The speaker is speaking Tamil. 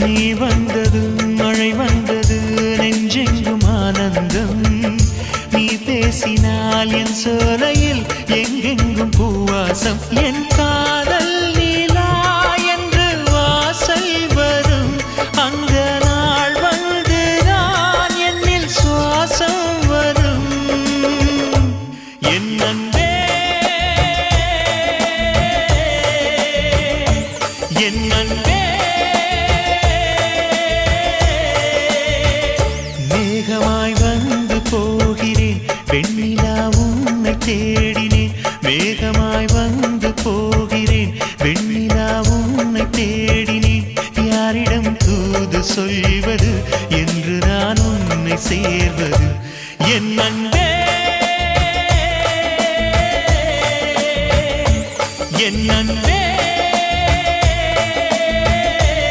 நீ வந்தது மழை வந்தது நெஞ்செங்கும் ஆனந்தம் நீ பேசினால் என் சோலையில் எங்கெங்கும் பூவாசம் என் காதல் நீலா என்று வாசல் வரும் அந்த நாள் வந்து நான் என்னில் சுவாசம் வரும் என் அன்பே என் அன்பே மேகமாய் வந்து போகிறேன் வெண்ணிலா உன்னை தேடினேன் மேகமாய் வந்து போகிறேன் வெண்ணிலா உன்னை தேடினேன் யாரிடம் தூது சொல்வது என்று நான் உன்னை சேர்வது என் அன்பே என் அன்பே